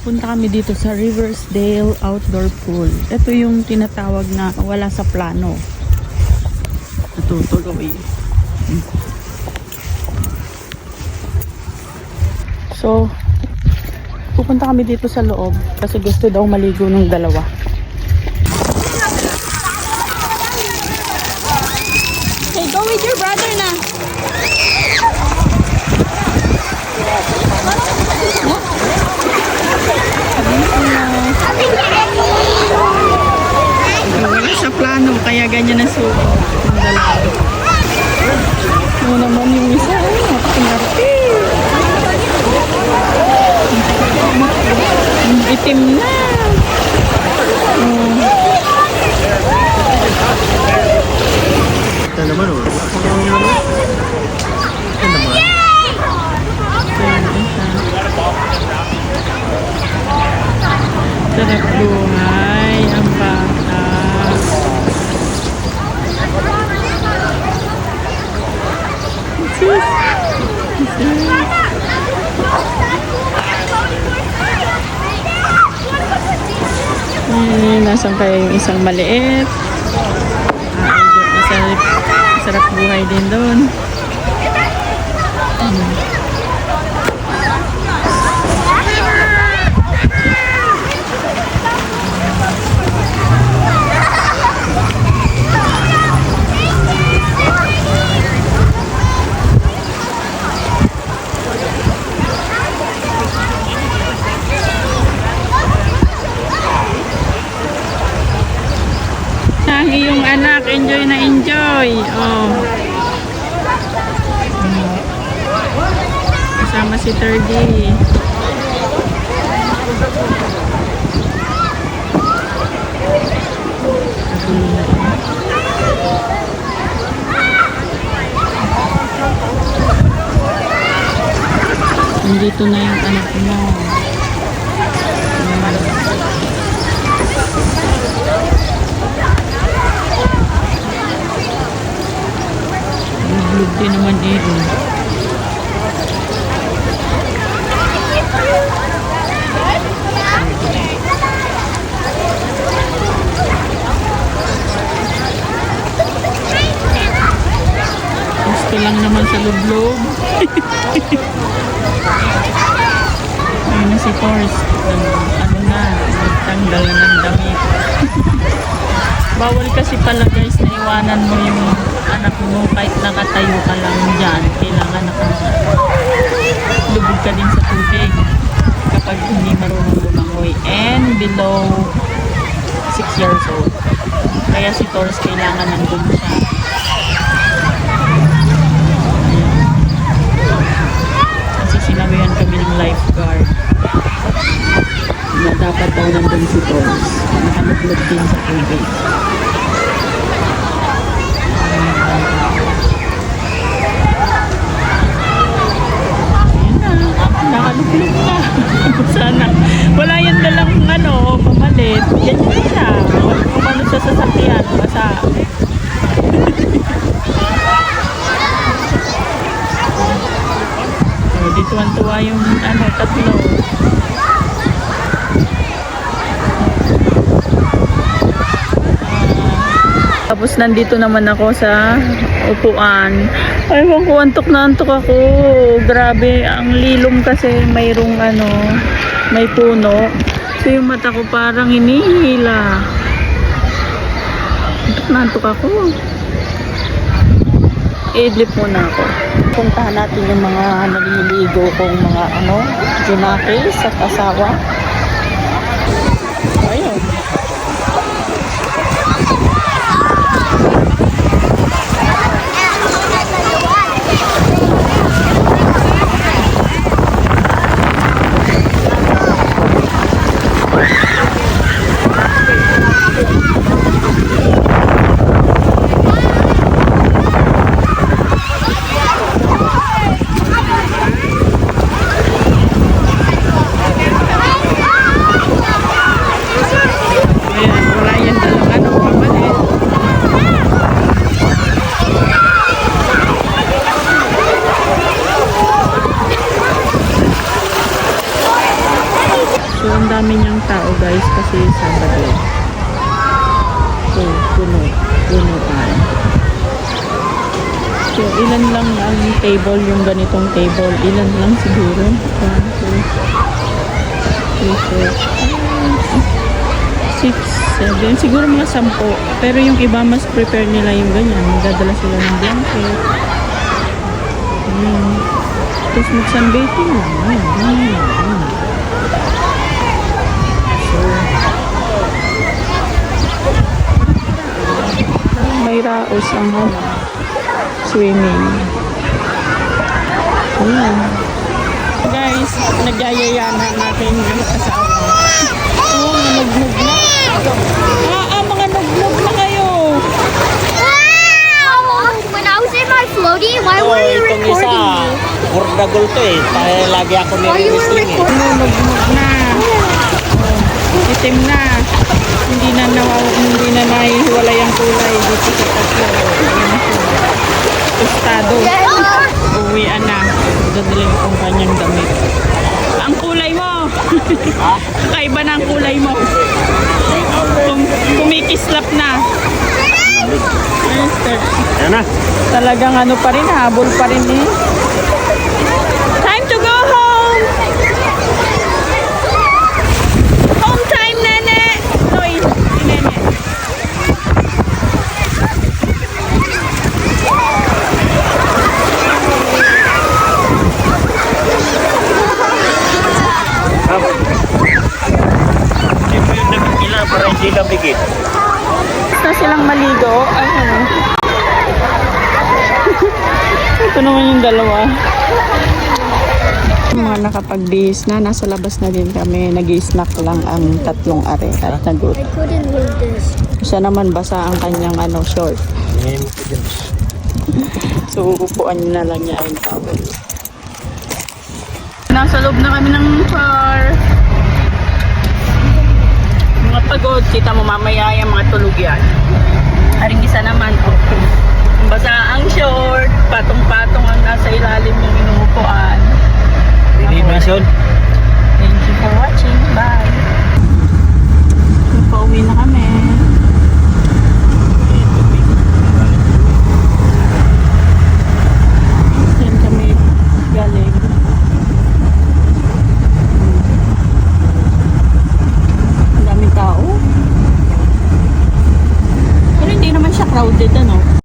Punta kami dito sa Riversdale Outdoor Pool. Ito yung tinatawag na wala sa plano. Ito, tuloy. So, pupunta kami dito sa loob kasi gusto daw maligo ng dalawa. Hey, go with your brother na. Wala sa plano, kaya ganyan na suko. Yung dalawa. Ano naman yung isa? Napakingarte. Itim na. Ito naman oh. Ito naman. Sarap buhay ang bata. Nasaan kaya yung isang maliit? Sarap buhay din doon. Ang iyong anak, enjoy na enjoy. Oh. Kasama si Terdy. Nandito na yung anak mo. Blue din naman dito. Gusto lang naman sa lublob. Ayun na si Tors. Ano na, tanggal na ng damit. Bawal kasi pala guys na iwanan mo yung anak mo kahit nakatayo ka lang dyan. Kailangan lubog ka din sa tubig kapag hindi marunong lumangoy and below 6 years old. Kaya si Taurus kailangan nandun siya. Kasi sinabihan kami ng lifeguard na dapat daw nandun si Taurus. Nakalublog din sa tubig. Nakalublog na. Sana. Wala yan dalang pumalit. Yan yun siya. Kumano sa sasakyan. Basta. So, dito ang tuwa yung tatlo. Tapos nandito naman ako sa upuan. Ewan ko, antok na antok ako. Grabe, ang lilom kasi mayroong may puno. So yung mata ko parang hinihila. Antok na antok ako. I-idlip muna ako. Puntahan natin yung mga naliligo kong mga junakis at asawa. Ayun. So, ang dami niyang tao guys kasi Sabado. So, punuan. So, ilan lang ang table, yung ganitong table? Ilan lang siguro? 1, 2, 3, 4, 5, 6, 7. Siguro mga 10. Pero yung iba mas prepare nila yung ganyan. Magdadala sila ng blanket. Tapos mag-sunbathing lang. So, may raos ang swimming. Ayan. Guys, nagyayayana natin yung asawa. Oh, nagnog na. Mga nagnog na kayo. Wow! When I was in my floaty, why were you recording me? Burdagol to eh. Kaya lagi ako Why you were nire-wrestling eh. recording? Nagnog na. Oh, itim na. Hindi na nahihiwalay ang kulay dito sa tatlo. Ayan na siya. Tostado. Uwian na. Dadalhin ko ang kanyang damit. Ang kulay mo! Kakaiba na ang kulay mo. Kumikislap na. Yan na. Talagang ano pa rin, habol pa rin eh. Time to go home! Home time, nene! Noy, nene. Siyempre yung nagkila para hindi lamigit. Na silang maligo. Ay, ano. Ito naman yung dalawa. Mga nakapag-bihis na, nasa labas na din kami. Nag-i-snack lang ang tatlong are at nagut. I couldn't move this. Siya naman basa ang kanyang short. Ngayon ko din. So, upuan na lang niya yung towel. Nasa loob na kami ng car. Mga pagod, kita mo mamaya yung mga tulog yan. Aring isa naman, okay. Basa ang short, patong-patong ang nasa ilalim